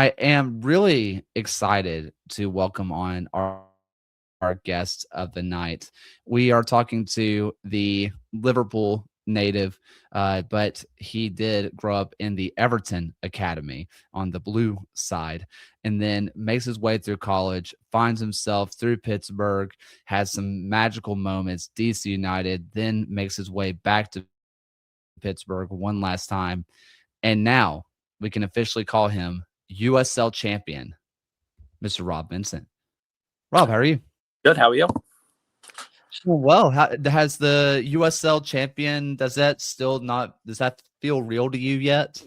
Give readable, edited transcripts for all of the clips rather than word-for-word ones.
I am really excited to welcome on our guest of the night. We are talking to the Liverpool native, but he did grow up in the Everton Academy on the blue side, and then makes his way through college, finds himself through Pittsburgh, has some magical moments, DC United, then makes his way back to Pittsburgh one last time. And now we can officially call him USL champion, Mr. Rob Vincent. Rob, how are you? Good. How are you? Well, has the USL champion, does that feel real to you yet?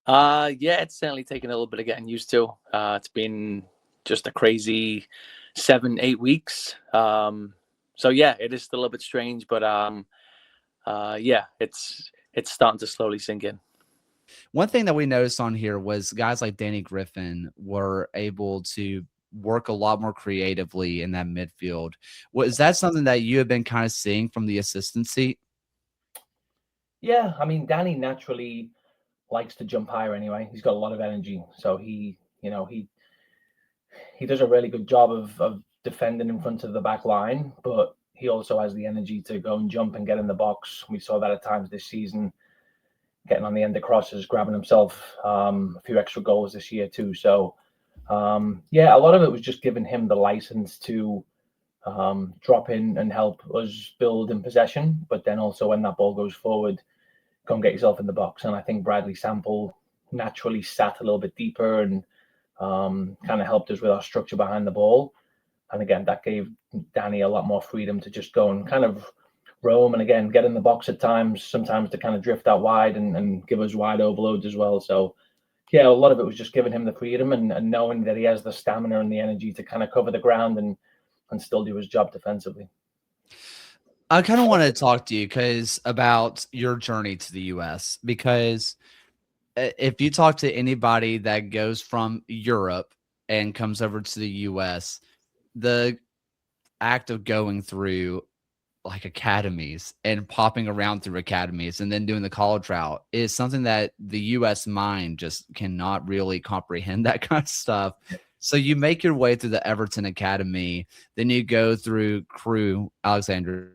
Yeah, it's certainly taken a little bit of getting used to. It's been just a crazy 7, 8 weeks. So yeah, it is still a little bit strange, but yeah, it's starting to slowly sink in. One thing that we noticed on here was guys like Danny Griffin were able to work a lot more creatively in that midfield. Was that something that you have been kind of seeing from the assistant seat? Yeah, I mean, Danny naturally likes to jump higher anyway. He's got a lot of energy, so he does a really good job of defending in front of the back line, but he also has the energy to go and jump and get in the box. We saw that at times this season, getting on the end of crosses, grabbing himself a few extra goals this year too. So yeah, a lot of it was just giving him the license to drop in and help us build in possession, but then also when that ball goes forward, go and get yourself in the box. And I think Bradley Sample naturally sat a little bit deeper and kind of helped us with our structure behind the ball. And again, that gave Danny a lot more freedom to just go and kind of roam and again get in the box at times, sometimes to kind of drift out wide and give us wide overloads as well. So yeah, a lot of it was just giving him the freedom and knowing that he has the stamina and the energy to kind of cover the ground and still do his job defensively. I kind of want to talk to you about your journey to the US, because if you talk to anybody that goes from Europe and comes over to the US, the act of going through like academies and popping around through academies and then doing the college route is something that the US mind just cannot really comprehend, that kind of stuff. So you make your way through the Everton Academy, then you go through Crew, Alexandria,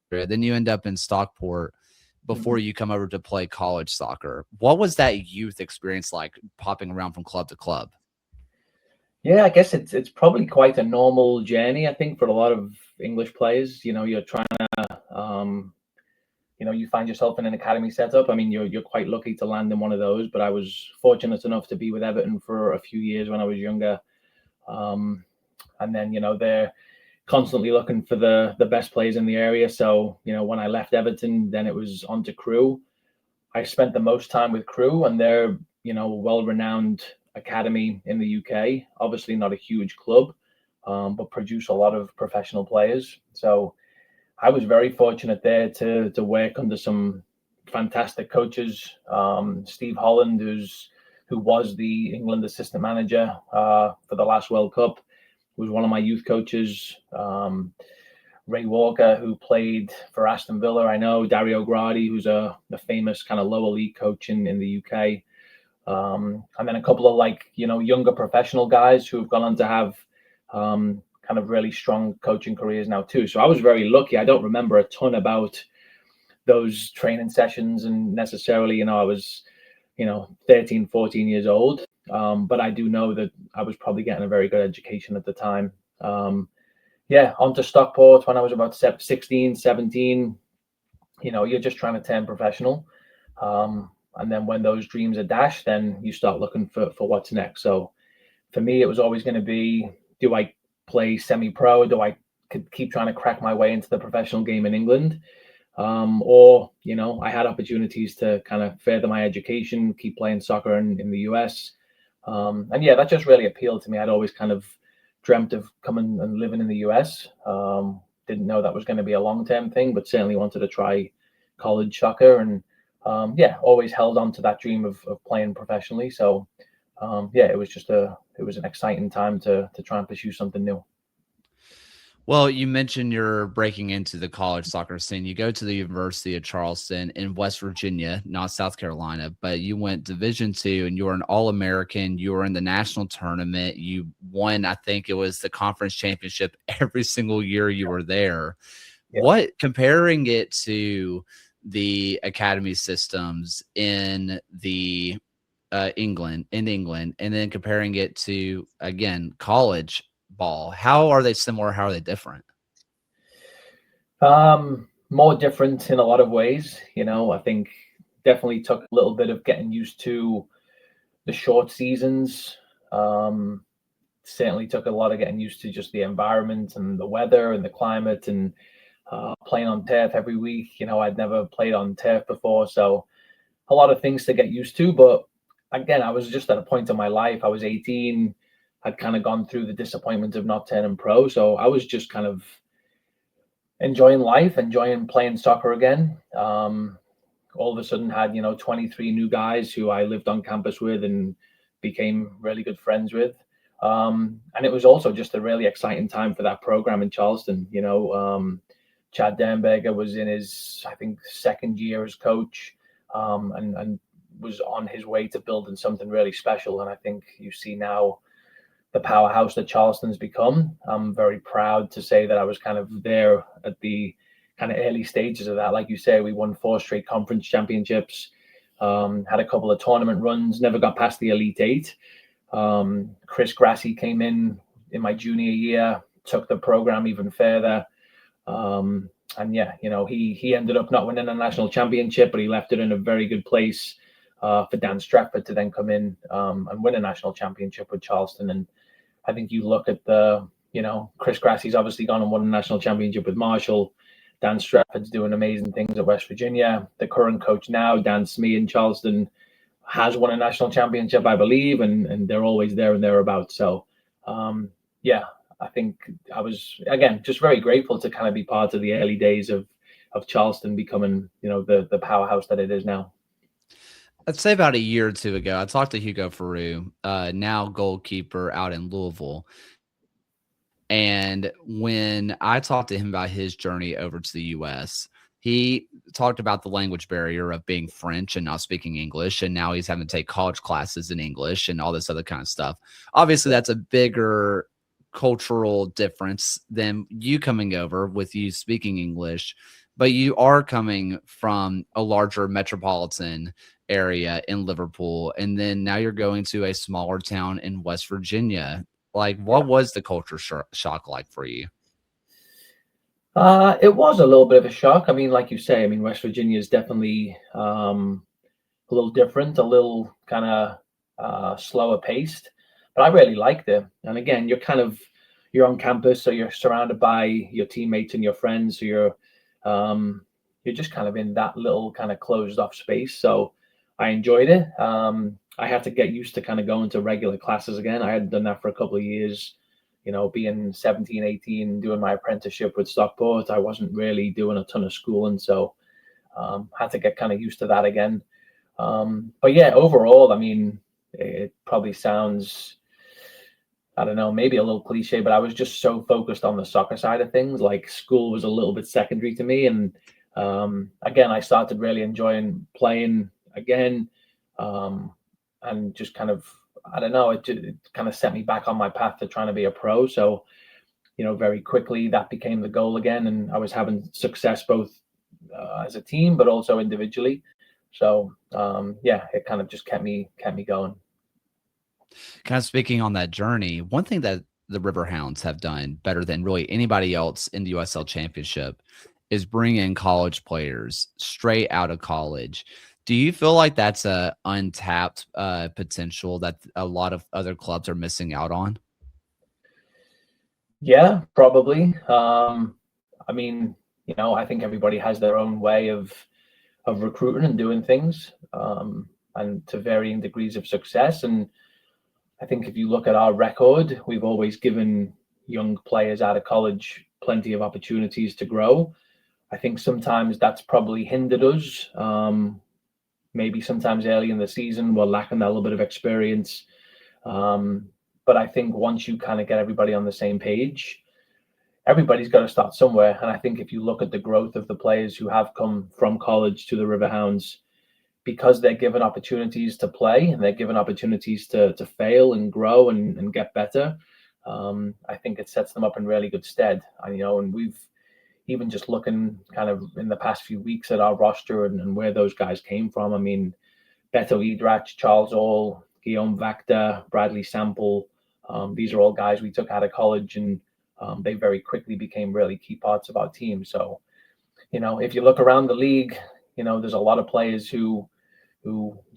then you end up in Stockport before you come over to play college soccer. What was that youth experience like, popping around from club to club? Yeah, I guess it's probably quite a normal journey, I think, for a lot of English players. You know, you're trying to, you find yourself in an academy setup. I mean, you're quite lucky to land in one of those, but I was fortunate enough to be with Everton for a few years when I was younger. And then, they're constantly looking for the best players in the area. So, when I left Everton, then it was on to Crew. I spent the most time with Crew, and they're, well-renowned academy in the UK. Obviously not a huge club, but produce a lot of professional players. So I was very fortunate there to work under some fantastic coaches. Steve Holland, who was the England assistant manager for the last World Cup, was one of my youth coaches. Ray Walker, who played for Aston Villa, I know. Dario Gradi, who's a famous kind of lower league coach in the UK. And then a couple of younger professional guys who have gone on to have kind of really strong coaching careers now too. So I was very lucky. I don't remember a ton about those training sessions and necessarily, I was, 13, 14 years old. But I do know that I was probably getting a very good education at the time. Yeah, on to Stockport when I was about 16, 17. You're just trying to turn professional. And then when those dreams are dashed, then you start looking for what's next. So for me, it was always going to be, do I play semi-pro? Do I keep trying to crack my way into the professional game in England? Or, I had opportunities to kind of further my education, keep playing soccer in the US. And yeah, that just really appealed to me. I'd always kind of dreamt of coming and living in the US. Didn't know that was going to be a long-term thing, but certainly wanted to try college soccer and yeah, always held on to that dream of playing professionally. So yeah, it was an exciting time to try and pursue something new. Well, you mentioned you're breaking into the college soccer scene. You go to the University of Charleston in West Virginia, not South Carolina, but you went Division II and you were an All-American. You were in the national tournament. You won, I think it was the conference championship every single year you were there. Yeah. What, comparing it to the academy systems in the England, and then comparing it to, again, college ball, how are they similar? How are they different? More different in a lot of ways. I think definitely took a little bit of getting used to the short seasons. Certainly took a lot of getting used to just the environment and the weather and the climate, and playing on turf every week. I'd never played on turf before, so a lot of things to get used to. But again, I was just at a point in my life. I was 18. I'd kind of gone through the disappointment of not turning pro, so I was just kind of enjoying life, enjoying playing soccer again. All of a sudden had 23 new guys who I lived on campus with and became really good friends with. And it was also just a really exciting time for that program in Charleston. Chad Dernberger was in his, I think, second year as coach, and was on his way to building something really special. And I think you see now the powerhouse that Charleston's become. I'm very proud to say that I was kind of there at the kind of early stages of that. Like you say, we won 4 straight conference championships, had a couple of tournament runs, never got past the Elite Eight. Chris Grassi came in my junior year, took the program even further. And yeah, he ended up not winning a national championship, but he left it in a very good place for Dan Stratford to then come in and win a national championship with Charleston. And I think you look at Chris Grassi's obviously gone and won a national championship with Marshall. Dan Stratford's doing amazing things at West Virginia. The current coach now, Dan Smee in Charleston, has won a national championship, I believe, and they're always there and thereabouts. So, yeah, I think I was, again, just very grateful to kind of be part of the early days of Charleston becoming, the powerhouse that it is now. I'd say about a year or two ago, I talked to Hugo Faru, now goalkeeper out in Louisville. And when I talked to him about his journey over to the U.S., he talked about the language barrier of being French and not speaking English. And now he's having to take college classes in English and all this other kind of stuff. Obviously, that's a bigger cultural difference than you coming over with you speaking English, but you are coming from a larger metropolitan area in Liverpool, and then now you're going to a smaller town in West Virginia. Like, what was the culture shock like for you? It was a little bit of a shock. I mean, like you say, West Virginia is definitely a little different, a little kind of slower paced, but I really liked it. And again, you're on campus, so you're surrounded by your teammates and your friends. So you're just kind of in that little kind of closed off space. So I enjoyed it. I had to get used to kind of going to regular classes again. I hadn't done that for a couple of years. Being 17, 18, doing my apprenticeship with Stockport, I wasn't really doing a ton of schooling. So had to get kind of used to that again. But yeah, overall, it probably sounds, I don't know, maybe a little cliche, but I was just so focused on the soccer side of things. Like, school was a little bit secondary to me. And again, I started really enjoying playing again. And just kind of, I don't know, it kind of set me back on my path to trying to be a pro. So, very quickly that became the goal again. And I was having success both as a team, but also individually. So, yeah, it kind of just kept me going. Kind of speaking on that journey, one thing that the River Hounds have done better than really anybody else in the USL Championship is bring in college players straight out of college. Do you feel like that's a untapped potential that a lot of other clubs are missing out on? Yeah, probably. I think everybody has their own way of recruiting and doing things, and to varying degrees of success. And I think if you look at our record, we've always given young players out of college plenty of opportunities to grow. I think sometimes that's probably hindered us. Maybe sometimes early in the season, we're lacking that little bit of experience. But I think once you kind of get everybody on the same page, everybody's got to start somewhere. And I think if you look at the growth of the players who have come from college to the Riverhounds, because they're given opportunities to play and they're given opportunities to fail and grow and get better, I think it sets them up in really good stead. And we've even just looking kind of in the past few weeks at our roster and where those guys came from. I mean, Beto Idrach, Charles All, Guillaume Vacta, Bradley Sample. These are all guys we took out of college, and they very quickly became really key parts of our team. So, if you look around the league, there's a lot of players who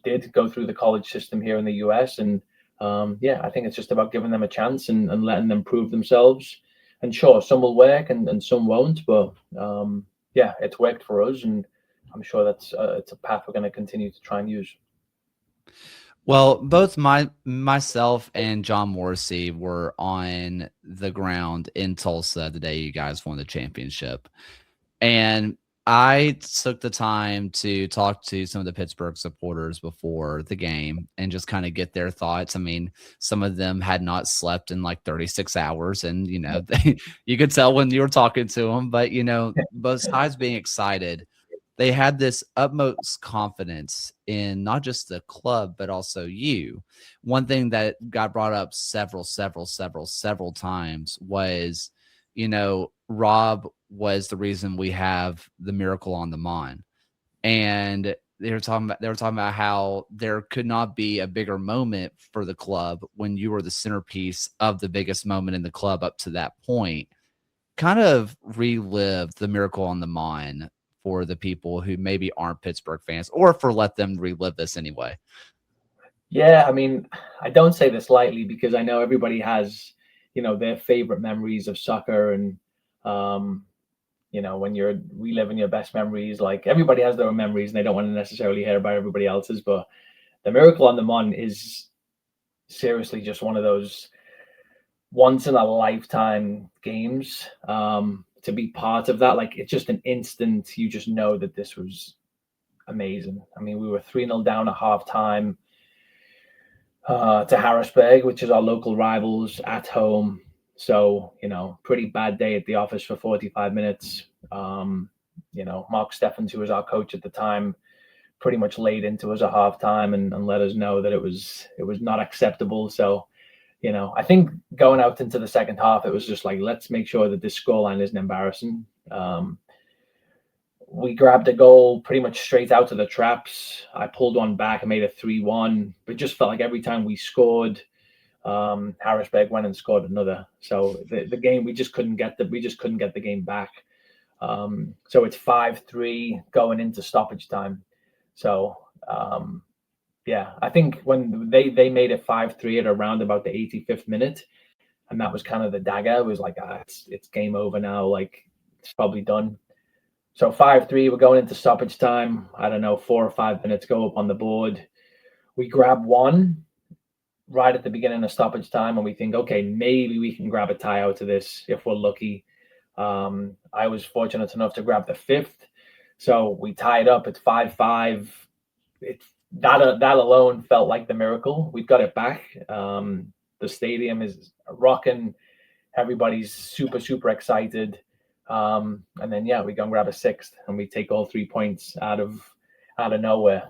did go through the college system here in the US. And I think it's just about giving them a chance and letting them prove themselves. And sure, some will work and some won't, but it's worked for us, and I'm sure that's it's a path we're going to continue to try and use. Well, both myself and John Morrissey were on the ground in Tulsa the day you guys won the championship. And I took the time to talk to some of the Pittsburgh supporters before the game and just kind of get their thoughts. I mean, some of them had not slept in like 36 hours, and you could tell when you were talking to them. But besides being excited, they had this utmost confidence in not just the club but also you. One thing that got brought up several times was, Rob was the reason we have the Miracle on the Mon. And they were talking about how there could not be a bigger moment for the club when you were the centerpiece of the biggest moment in the club up to that point. Kind of relive the Miracle on the Mon for the people who maybe aren't Pittsburgh fans, or for let them relive this anyway. Yeah, I mean, I don't say this lightly because I know everybody has, their favorite memories of soccer, and when you're reliving your best memories, like everybody has their own memories and they don't want to necessarily hear about everybody else's. But the Miracle on the Mon is seriously just one of those once in a lifetime games. To be part of that, like, it's just an instant. You just know that this was amazing. I mean, we were 3-0 down at halftime to Harrisburg, which is our local rivals, at home. So, pretty bad day at the office for 45 minutes. Mark Steffens, who was our coach at the time, pretty much laid into us at halftime and let us know that it was not acceptable. So, I think going out into the second half, it was just like, let's make sure that this scoreline isn't embarrassing. We grabbed a goal pretty much straight out of the traps. I pulled one back and made it 3-1, but just felt like every time we scored, Harrisburg went and scored another. So the game, we just couldn't get the game back. So it's 5-3 going into stoppage time. So I think when they made it 5-3 at around about the 85th minute, and that was kind of the dagger. It was like, it's game over now. Like, it's probably done. So 5-3, we're going into stoppage time. I don't know, 4 or 5 minutes go up on the board. We grab one right at the beginning of stoppage time, and we think, okay, maybe we can grab a tie out of this if we're lucky. I was fortunate enough to grab the 5th. So we tied up at 5-5. That alone felt like the miracle. We've got it back. The stadium is rocking. Everybody's super, super excited. And then, we go and grab a 6th, and we take all 3 points out of nowhere.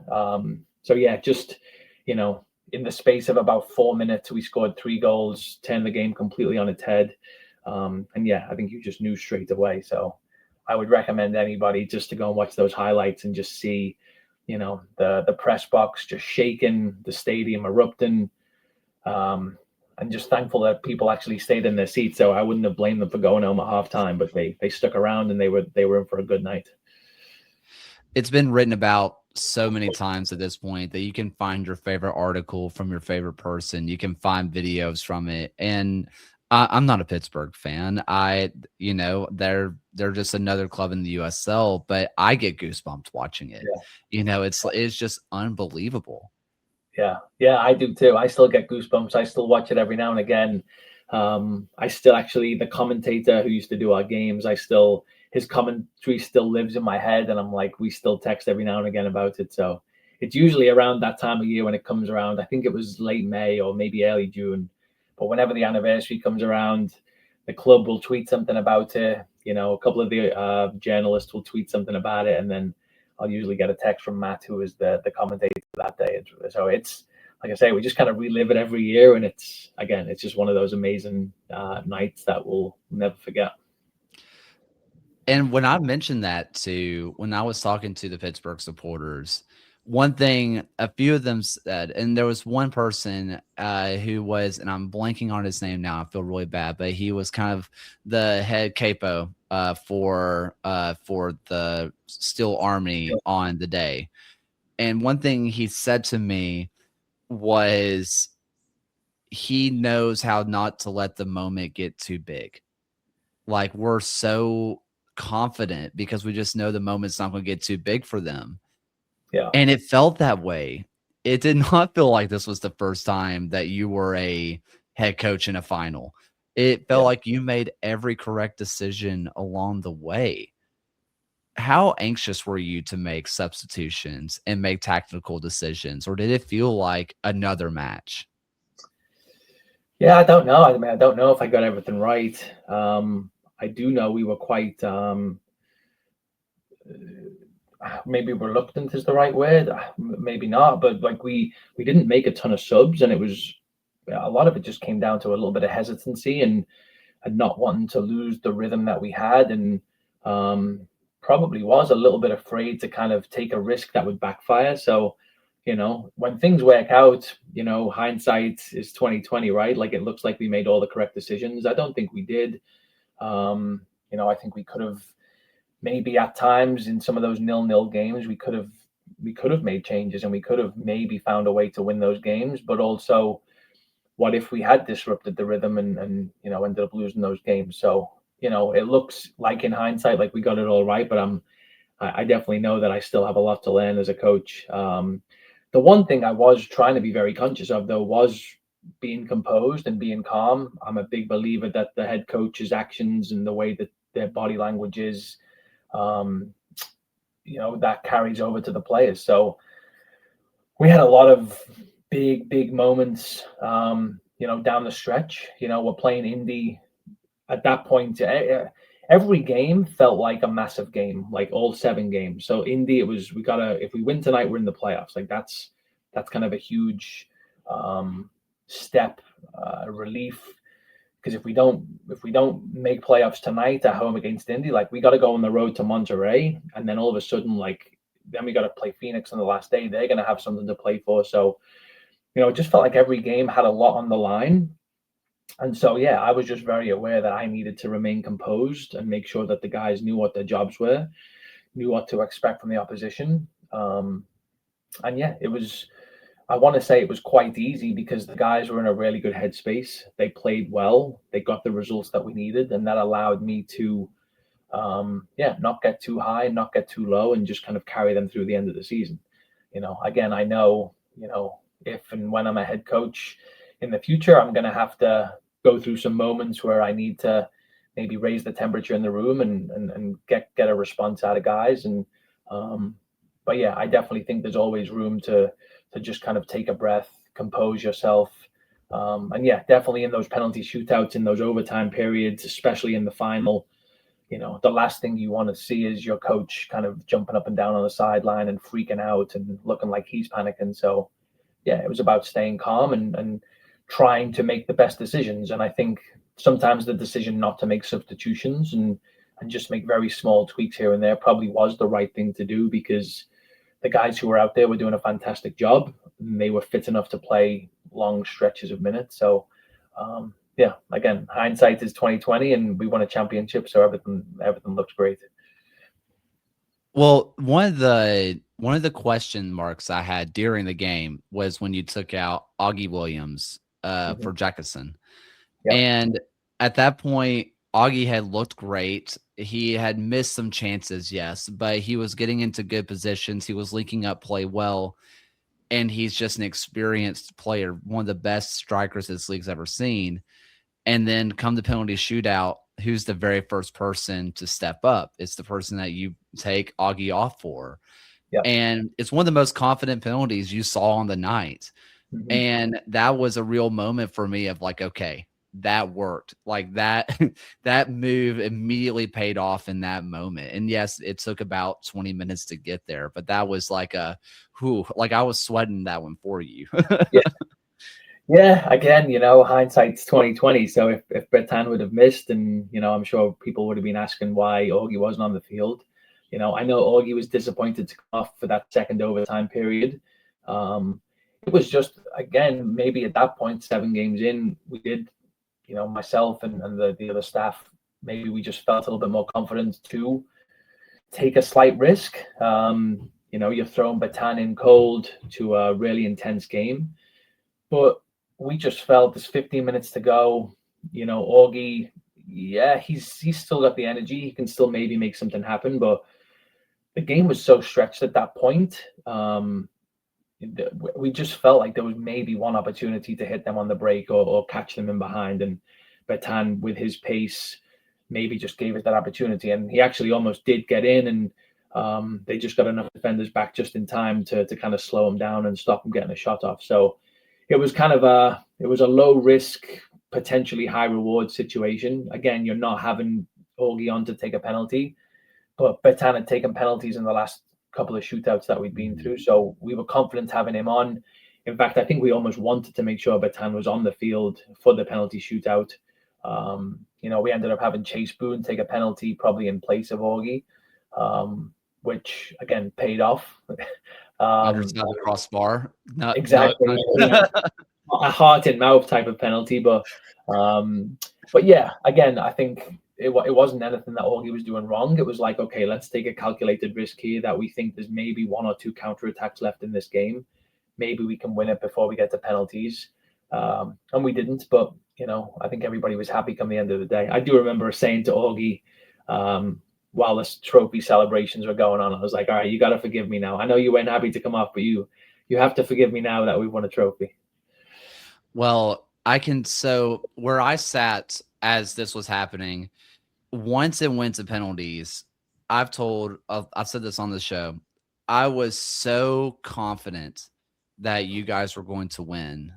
Just, in the space of about 4 minutes, we scored 3 goals, turned the game completely on its head. I think you just knew straight away. So I would recommend anybody just to go and watch those highlights and just see, the press box just shaking, the stadium erupting. I'm just thankful that people actually stayed in their seats. So I wouldn't have blamed them for going home at halftime, but they stuck around, and they were in for a good night. It's been written about so many times at this point that you can find your favorite article from your favorite person. You can find videos from it. And I'm not a Pittsburgh fan. They're just another club in the USL, but I get goosebumps watching it. Yeah. It's just unbelievable. Yeah, I do too. I still get goosebumps. I still watch it every now and again. I still actually, the commentator who used to do our games, his commentary still lives in my head, and I'm like, we still text every now and again about it. So it's usually around that time of year when it comes around. I think it was late May or maybe early June, but whenever the anniversary comes around, the club will tweet something about it. You know, a couple of the journalists will tweet something about it, and then I'll usually get a text from Matt, who is the commentator that day. So it's, like I say, we just kind of relive it every year, and it's just one of those amazing nights that we'll never forget. And when I mentioned that when I was talking to the Pittsburgh supporters, one thing a few of them said, and there was one person who was, and I'm blanking on his name now, I feel really bad, but he was kind of the head capo for the Steel Army on the day. And one thing he said to me was he knows how not to let the moment get too big. Like, we're so confident because we just know the moment's not going to get too big for them. Yeah. And it felt that way. It did not feel like this was the first time that you were a head coach in a final. It felt like you made every correct decision along the way. How anxious were you to make substitutions and make tactical decisions, or did it feel like another match? Yeah, I don't know. I mean, I don't know if I got everything right. I do know we were quite maybe reluctant is the right word, maybe not, but like we didn't make a ton of subs, and it was a lot of it just came down to a little bit of hesitancy and not wanting to lose the rhythm that we had, and probably was a little bit afraid to kind of take a risk that would backfire. So, you know, when things work out, you know, hindsight is 2020, right? Like, it looks like we made all the correct decisions. I don't think we did. You know, I think we could have maybe at times in some of those 0-0 games, we could have made changes, and we could have maybe found a way to win those games. But also, what if we had disrupted the rhythm and you know, ended up losing those games? So, you know, it looks like in hindsight like we got it all right, but I definitely know that I still have a lot to learn as a coach. The one thing I was trying to be very conscious of, though, was being composed and being calm. I'm a big believer that the head coach's actions and the way that their body language is, you know, that carries over to the players. So we had a lot of big moments, you know, down the stretch. You know, we're playing Indy at that point. Every game felt like a massive game, like all 7 games. So Indy, it was, if we win tonight, we're in the playoffs. Like, that's kind of a huge step, relief. Because if we don't make playoffs tonight at home against Indy, like, we got to go on the road to Monterey, and then all of a sudden, like, then we got to play Phoenix on the last day. They're going to have something to play for. So, you know, it just felt like every game had a lot on the line. And so, yeah, I was just very aware that I needed to remain composed and make sure that the guys knew what their jobs were, knew what to expect from the opposition. And yeah, I want to say it was quite easy because the guys were in a really good headspace. They played well. They got the results that we needed. And that allowed me to, not get too high, not get too low, and just kind of carry them through the end of the season. You know, again, I know, you know, if and when I'm a head coach in the future, I'm going to have to go through some moments where I need to maybe raise the temperature in the room and get a response out of guys. And, but yeah, I definitely think there's always room to just kind of take a breath, compose yourself. And yeah, definitely in those penalty shootouts, in those overtime periods, especially in the final, you know, the last thing you want to see is your coach kind of jumping up and down on the sideline and freaking out and looking like he's panicking. So yeah, it was about staying calm and trying to make the best decisions. And I think sometimes the decision not to make substitutions and just make very small tweaks here and there probably was the right thing to do, because the guys who were out there were doing a fantastic job, and they were fit enough to play long stretches of minutes. So yeah, again, hindsight is 2020, and we won a championship, so everything looks great. Well, one of the question marks I had during the game was when you took out Augie Williams for Jackson. Yep. And at that point, Augie had looked great. He had missed some chances, yes, but he was getting into good positions. He was linking up play well, and he's just an experienced player, one of the best strikers this league's ever seen. And then come the penalty shootout, who's the very first person to step up? It's the person that you take Augie off for. Yep. And it's one of the most confident penalties you saw on the night. And that was a real moment for me of like, okay, that worked. Like that, that move immediately paid off in that moment. And yes, it took about 20 minutes to get there, but that was like like I was sweating that one for you. Yeah. Yeah, again, hindsight's 2020. So if Bertan would have missed, and I'm sure people would have been asking why Augie wasn't on the field. I know Augie was disappointed to come off for that second overtime period. It was just, again, maybe at that point, 7 games in, we did, myself and the other staff, maybe we just felt a little bit more confident to take a slight risk. You're throwing Bertan in cold to a really intense game, but we just felt there's 15 minutes to go. Augie, yeah, he's still got the energy. He can still maybe make something happen, but the game was so stretched at that point. We just felt like there was maybe one opportunity to hit them on the break or catch them in behind. And Bertan, with his pace, maybe just gave it that opportunity. And he actually almost did get in, and they just got enough defenders back just in time to kind of slow him down and stop him getting a shot off. So it was kind of a low risk, potentially high reward situation. Again, you're not having Augie on to take a penalty, but Bertan had taken penalties in the last couple of shootouts that we'd been through. So we were confident having him on. In fact, I think we almost wanted to make sure Bertan was on the field for the penalty shootout. We ended up having Chase Boone take a penalty probably in place of Augie, which again paid off. Underside the crossbar. No, exactly. no. A heart and mouth type of penalty, but yeah, again, I think it wasn't anything that Augie was doing wrong. It was like, okay, let's take a calculated risk here that we think there's maybe 1 or 2 counterattacks left in this game. Maybe we can win it before we get to penalties. And we didn't, but I think everybody was happy come the end of the day. I do remember saying to Augie, while the trophy celebrations were going on, I was like, all right, you got to forgive me now. I know you weren't happy to come off, but you have to forgive me now that we've won a trophy. Well, so where I sat as this was happening, once it went to penalties, I've said this on the show, I was so confident that you guys were going to win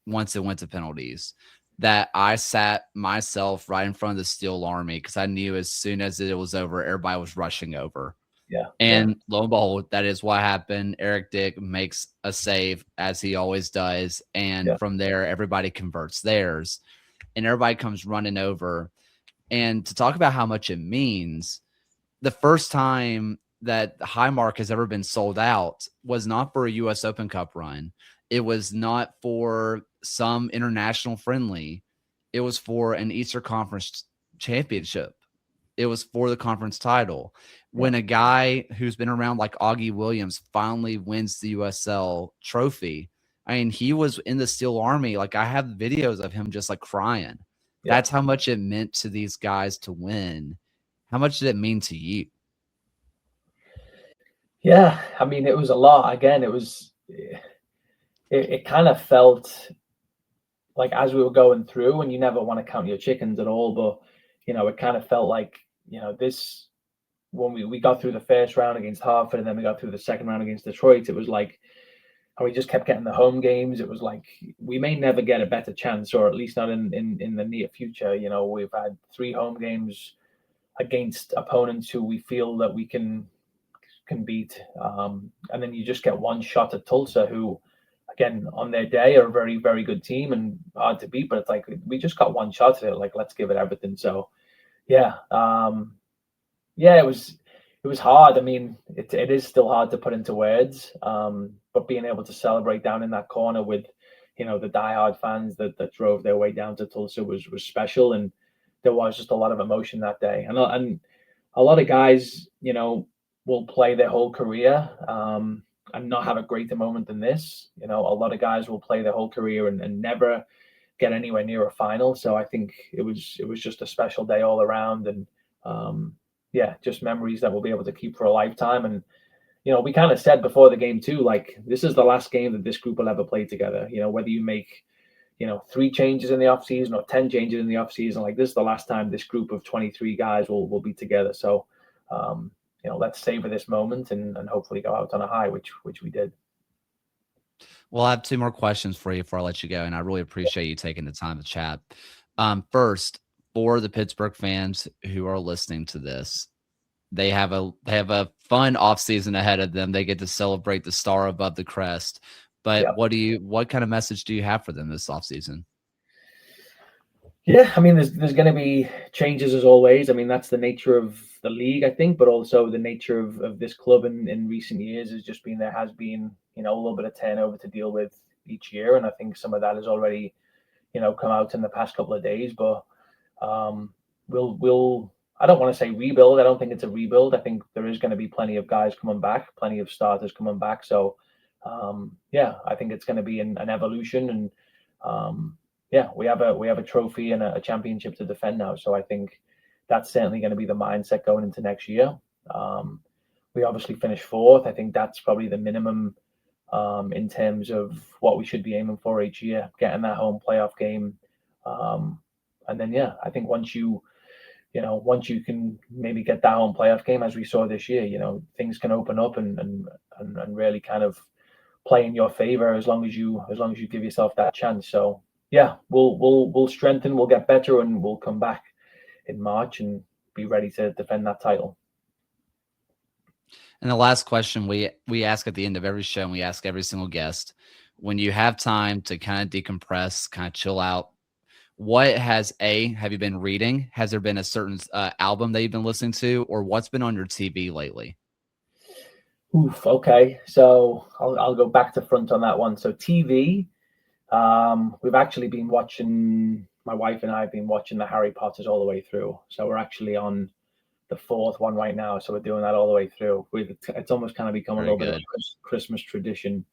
once it went to penalties that I sat myself right in front of the Steel Army because I knew as soon as it was over, everybody was rushing over. Yeah. And lo and behold, that is what happened. Eric Dick makes a save, as he always does. And from there, everybody converts theirs. And everybody comes running over. And to talk about how much it means, the first time that Highmark has ever been sold out was not for a U.S. Open Cup run. It was not for some international friendly. It was for an Eastern Conference championship. It was for the conference title. When a guy who's been around like Augie Williams finally wins the USL trophy, I mean, he was in the Steel Army. Like, I have videos of him just like crying. Yeah. That's how much it meant to these guys to win. How much did it mean to you? Yeah, I mean, it was a lot. Again, it kind of felt like as we were going through, and you never want to count your chickens at all, but it kind of felt like this when we got through the first round against Hartford, and then we got through the second round against Detroit. It was like, and we just kept getting the home games. It was like we may never get a better chance, or at least not in the near future. We've had 3 home games against opponents who we feel that we can beat, and then you just get one shot at Tulsa, who again on their day are a very, very good team and hard to beat, but it's like we just got one shot at it. Like, let's give it everything. So yeah, it was hard. I mean, it is still hard to put into words, but being able to celebrate down in that corner with the diehard fans that drove their way down to Tulsa was special, and there was just a lot of emotion that day. And a lot of guys will play their whole career and not have a greater moment than this. A lot of guys will play their whole career and never get anywhere near a final. So I think it was just a special day all around, and just memories that we'll be able to keep for a lifetime. And we kind of said before the game too, like, this is the last game that this group will ever play together. Whether you make 3 changes in the offseason or 10 changes in the offseason, like, this is the last time this group of 23 guys will be together. So let's savor this moment and hopefully go out on a high, which we did. Well, I have 2 more questions for you before I let you go, and I really appreciate you taking the time to chat. First, for the Pittsburgh fans who are listening to this, they have a fun off season ahead of them. They get to celebrate the star above the crest. But Yeah. what kind of message do you have for them this off season? Yeah, I mean, there's going to be changes as always. I mean, that's the nature of the league, I think, but also the nature of this club in recent years has just been there has been, you know, a little bit of turnover to deal with each year, and I think some of that has already, you know, come out in the past couple of days. But we'll I don't want to say rebuild. I don't think it's a rebuild. I think there is going to be plenty of guys coming back, plenty of starters coming back. So yeah, I think it's going to be an evolution, and yeah, we have a trophy and a championship to defend now. So I think that's certainly going to be the mindset going into next year. We obviously finished fourth. I think that's probably the minimum in terms of what we should be aiming for each year, getting that home playoff game. And then, yeah, I think once you can maybe get that home playoff game, as we saw this year, you know, things can open up and really kind of play in your favor as long as you give yourself that chance. So yeah, we'll strengthen, we'll get better, and we'll come back in March and be ready to defend that title. And the last question we ask at the end of every show, and we ask every single guest, when you have time to kind of decompress, kind of chill out, what have you been reading? Has there been a certain album that you've been listening to, or what's been on your TV lately? Oof. Okay, so I'll go back to front on that one. So TV, we've actually been watching. My wife and I have been watching the Harry Potters all the way through. So we're actually on the fourth one right now. So we're doing that all the way through. It's almost kind of become a little bit of a Christmas tradition.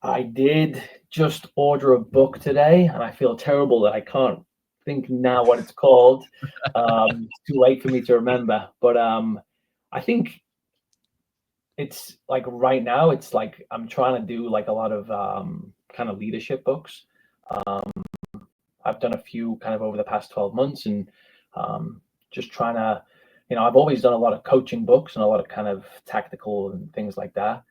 I did just order a book today, and I feel terrible that I can't think now what it's called. It's too late for me to remember. But I think it's like right now, it's like I'm trying to do like a lot of kind of leadership books. I've done a few kind of over the past 12 months, and just trying to, you know, I've always done a lot of coaching books and a lot of kind of tactical and things like that.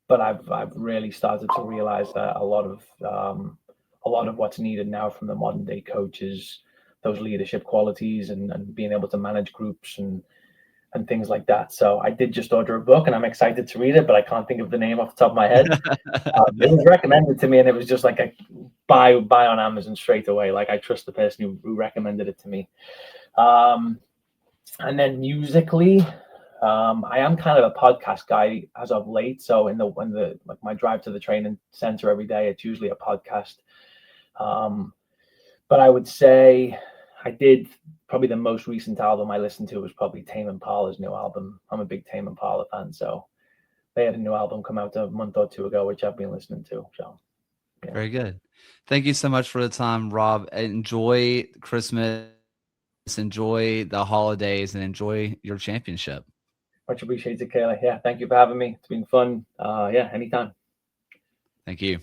But I've really started to realize that a lot of what's needed now from the modern day coaches, those leadership qualities and being able to manage groups and things like that. So I did just order a book, and I'm excited to read it, but I can't think of the name off the top of my head. It was recommended to me, and it was just like a buy on Amazon straight away. Like I trust the person who recommended it to me. And then musically, I am kind of a podcast guy as of late. So when like my drive to the training center every day, it's usually a podcast. But I would say I did probably the most recent album I listened to was probably Tame Impala's new album. I'm a big Tame Impala fan, so they had a new album come out a month or two ago, which I've been listening to. So yeah. Very good. Thank you so much for the time, Rob. Enjoy Christmas, enjoy the holidays, and enjoy your championship. Much appreciated, Kaylor. Yeah, thank you for having me. It's been fun. Yeah, anytime. Thank you.